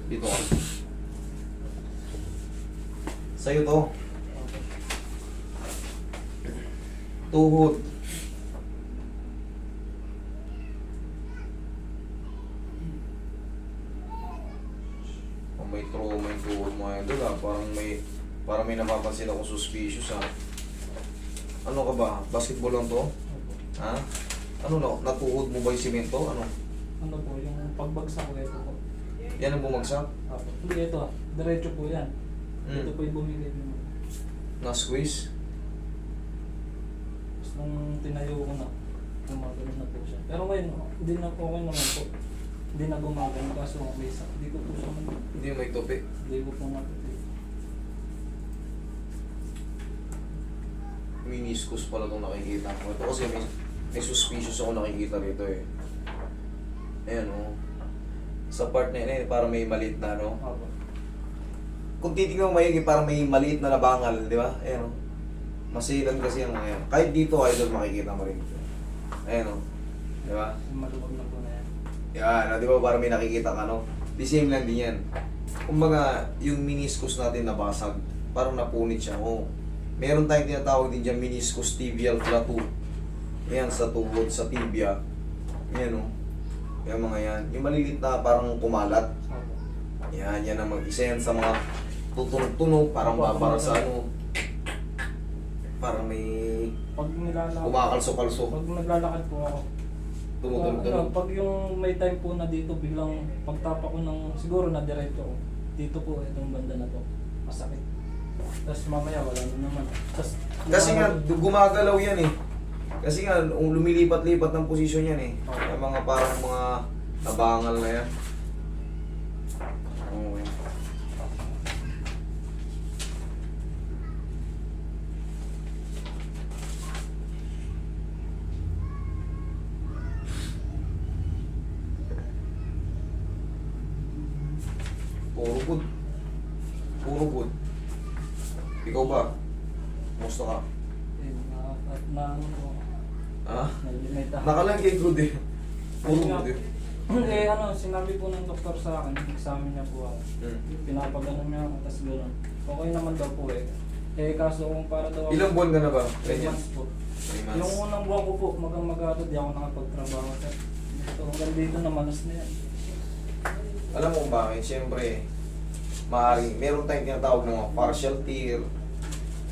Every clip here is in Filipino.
Dito ka. Sa'yo to. Tuhod. Oh, may trauma yung tuhod mo ngayon doon ah. Parang may napapansin ako suspicious ah. Ano ka ba? Basketball lang to? Ha? Ano na? Natuhod mo ba yung simento? Ano? Ano po, yung pagbagsak ko ito po. Yan ang bumagsak? Hindi ito, diretso po yan. Hmm. Ito po yung bumigay naman. Na-squeeze? Tapos nung tinayo ko na, gumagano na po siya. Pero ngayon, hindi na po okay naman po. Hindi na gumagano kaso may sak. Hindi ko po siya man. Hindi may topi. Hindi ko po matutuloy. Meniscus pala itong nakikita ko. Ito kasi may suspicious ako nakikita rito eh. Ayan o. Sa part na yun eh, parang may maliit na ano. Opo. Kung titignan mo maigi, parang may maliit na nabangal, di ba? Ayan o. Masilan kasi ang ayan. Kahit dito, idol, makikita mo rin. Ayan o. Di ba? Yung maluwag na po na yan. Yan, di ba parang may nakikita ka, no? The same lang din yan. Kumbaga, yung meniscus natin nabasag, parang napunit siya. Oh. Meron tayong tinatawag din dyan, meniscus tibial plateau. Ayan, sa tuhod, sa tibia. Ayan, oh. Yung mga yan. Yung maliliit na parang kumalat. Opo. Yan, yan ang mag-isa yan sa mga tutunog-tunog, parang babara sa ano. Parang may Pag nilalakad, kumakalso-kalso. pag naglalakad po ako, Tumutunog-tunog. pag yung may time po na dito, biglang pagtapa ko ng, siguro na diretso ko, dito po, itong banda na to, masakit. Tapos mamaya wala na naman. Tapos, Kasi nga, gumagalaw yan eh. Kasi nga, lumilipat-lipat ng posisyon yan eh. Okay. Yung mga parang mga nabangal na yan. Okay. Puro good. Puro good. Ikaw ba? Kumusta ka? ano po, Ha? na-limit ako. Nakalagay good eh. Puro Ayun nga. good eh. Eh ano, sinabi po ng doktor sa akin, examine niya po ako. Hmm. Pinapagano niya ako, tapos gano'n. Okay naman daw po eh. Eh kaso kung para daw ako... Ilang buwan ka na ba? 3 Ganyan. months po. 3 Yung months. unang buwan ko po, magang-magado, di ako nakapagtrabaho. So hanggang dito na manas na yan. Alam mo kung bakit? Siyempre, maaaring meron tayong tinatawag ng mga partial tear,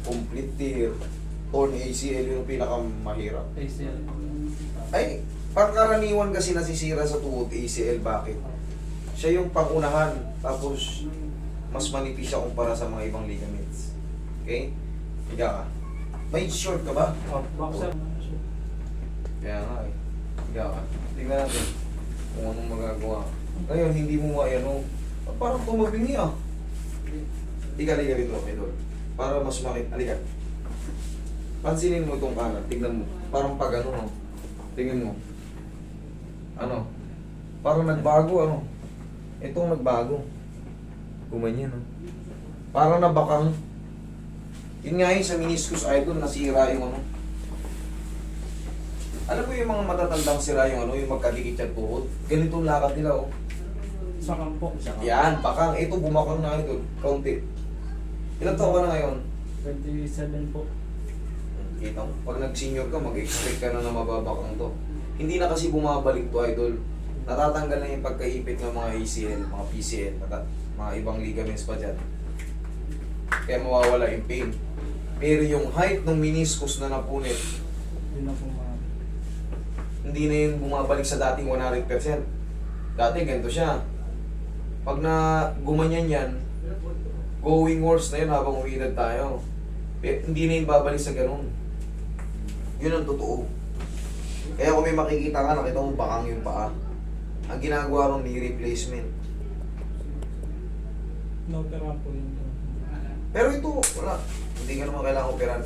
complete tear, torn ACL, yun yung pinakamahirap. ACL. Ay, pangkaraniwan kasi nasisira sa tuhod ACL. Bakit? Siya yung pangunahan, tapos mas manipis siya kumpara sa mga ibang ligaments. Okay? Higa ka. May short ka ba? Boxer. Kaya nga eh. Higa ka. Tingnan natin kung anong magagawa. Ngayon, hindi mo ano, parang tumabingi ah. Higa rito, idol. Para mas makita. Halika. Pansinin mo itong kanan. Tignan mo. Parang pag ano, no? Tingnan mo. Ano? Parang nagbago, ano? Itong nagbago. Gumanyan, no? Parang nabakang. Yun nga yun sa meniscus idol, nasira yung ano. Alam mo yung mga matatandang sira yung ano, yung magkadikit yung tuhod? Ganito ang lakad nila, oh. Sa kampo. Yan, bakang. Ito, bumakang na idol. Kaunti. Ilang taon ka na ngayon? 27 po. Kita mo, pag nag-senior ka, mag-expect ka na mababakang to. Hindi na kasi bumabalik to, idol. Natatanggal na yung pagkaipit ng mga ACL, mga PCL, mga ibang ligaments pa dyan. Kaya mawawala yung pain. Pero yung height ng meniscus na napunit, Yun na po mga... hindi na yun bumabalik sa dating 100%. Dati ganito siya. Pag na gumanyan yan, going worse na yun habang umiidad tayo. Pero hindi na yun babalik sa ganun. Yun ang totoo. Kaya kung may makikita ka, nakita mo bakang yung paa. Ang ginagawa ron ni replacement. No-opera po yun. Pero ito, wala. Hindi ka naman kailangan operan.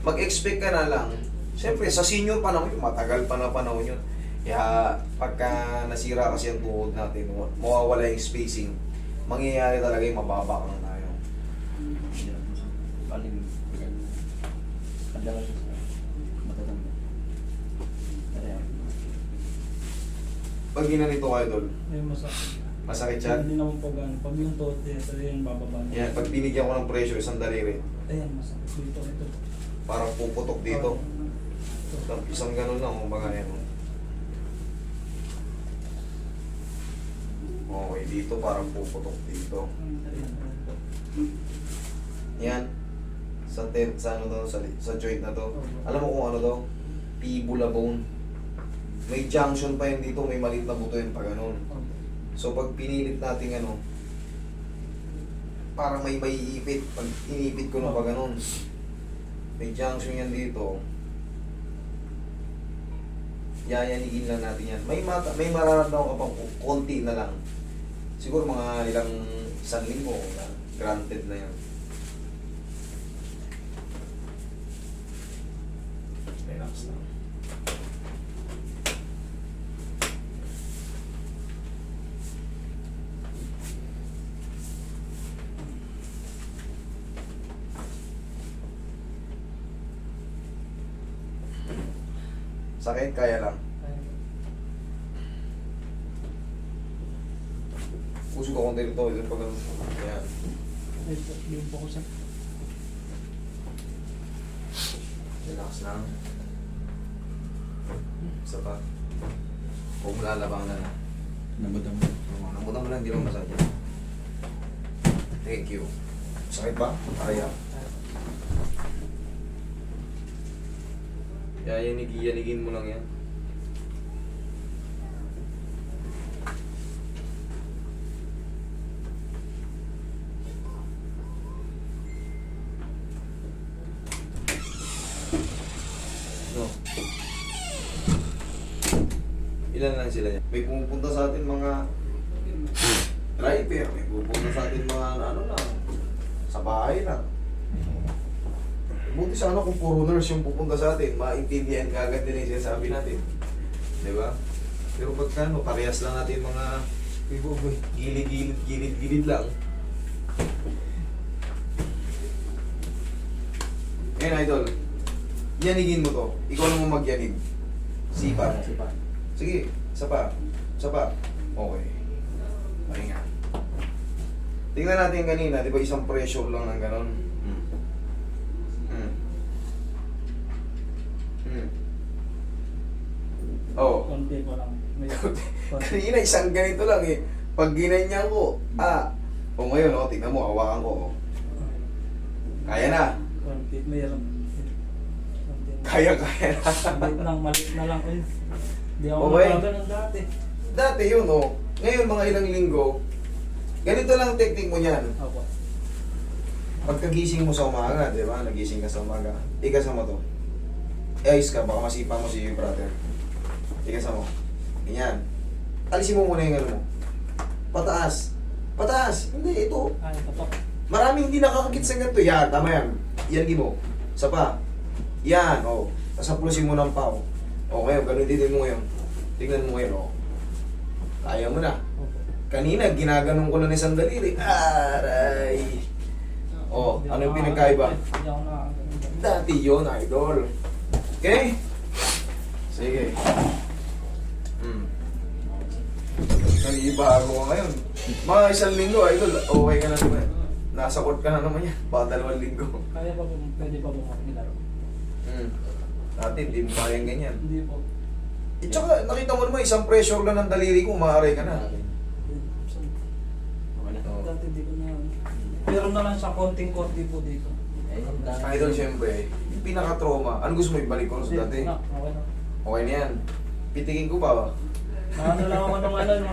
Mag-expect ka na lang. Siyempre, sa senior pa naman yun, matagal pa na panahon yun. Kaya pagka nasira kasi ang tuhod natin, mawawala yung spacing, mangyayari talaga yung mababakang tayo. Pag ginanito ka, idol, May masakit. Masakit siya? Hindi naman po gano'n. Pag yung tot, ito yung bababa niya. Yan, pag binigyan ko ng pressure, isang daliri, Ayan, masakit dito. Ito. parang puputok dito. Isang ganun lang, mga yan. Okay, dito parang puputok dito. Ayan, ayan po. Yan. Sa ano to, sa joint na to. Alam mo kung ano to? Fibula bone. May junction pa yan dito, may maliit na buto yan pa ganun. So pag pinilit natin ano, parang may maiipit. Pag inipit ko na pa ganun, may junction yan dito. Yayanigin lang natin yan. May mararamdaman ka pang konti na lang. Siguro mga ilang 1,000 na granted na yan. Relax lang. Sakit, kaya lang. Puso ko konti rito, ito pag yan. Ito, yung po ko sa... Relax lang. Isa pa. Huwag mo lalabang na lang. Nabutan mo. Namutan mo lang, hindi mo masakit. Thank you. Sakit ba? Kaya. Yayanigin mo lang yan. No. Ilan lang sila yan? May pumupunta sa atin mga driver, may pumupunta sa atin mga ano lang, sa bahay lang. Buti sana kung puro nurse yung pupunta sa atin, maintindihan ka agad din yung sinasabi natin. Di ba? Pero pagka ano, parehas lang natin mga gilid-gilid lang. Ngayon, idol, yanigin mo to. Ikaw lang mo magyanig. Sipa. Sige, isa pa. Okay. Pahinga. Tingnan natin kanina, di ba isang pressure lang ng ganon? Oh. Konti pa lang. May Kanina isang ganito lang eh. Pag ginanyan ko, o ngayon, tingnan mo, hawakan ko. Kaya na. konti, mayroon. Konti na. Kaya na. Maliit na lang. Uy. Hindi ako Okay. nakaganon dati. Dati yun, Ngayon, mga ilang linggo, ganito lang ang technique mo niyan. Opo. Pagkagising mo sa umaga, di ba? Nagising ka sa umaga. Ikasan mo to. Ayos ka, baka masipa mo si brother. Ikasan mo. Ganyan. Alisin mo muna yung ano mo. Pataas. Pataas. Hindi, ito. Ito po. Maraming hindi nakakakit sa ganito. Yan, tama yan. Yan, mo. Isa pa. Yan, Tapos aplusin mo ng pao. Ngayon, ganun din mo ngayon. Tingnan mo ngayon, Kaya mo na. Opo. Kanina, ginaganon ko lang isang daliri. Aray! Ano yung pinagkaiba? Hindi ako nakaganon. Dati yun, idol. Okay? Sige. Nanibago ka ngayon. Mga 1 linggo, idol. Okay ka na naman. Nasa court ka na naman yan. Baka 2 linggo. Kaya pa po, pwede pa po makilaro. Dati, hindi mo kayang ganyan. Hindi po. Tsaka, nakita mo naman, isang pressure lang ng daliri ko, maaray ka na. Okay na. Dati di ko na. Meron na lang sa konting-konti po dito. Idol, syempre, yung pinaka-trauma. Ano gusto mo ibalik ko sa dati? Okay na. Okay na yan. Pitikin ko ba? Ano lang ako ng ano,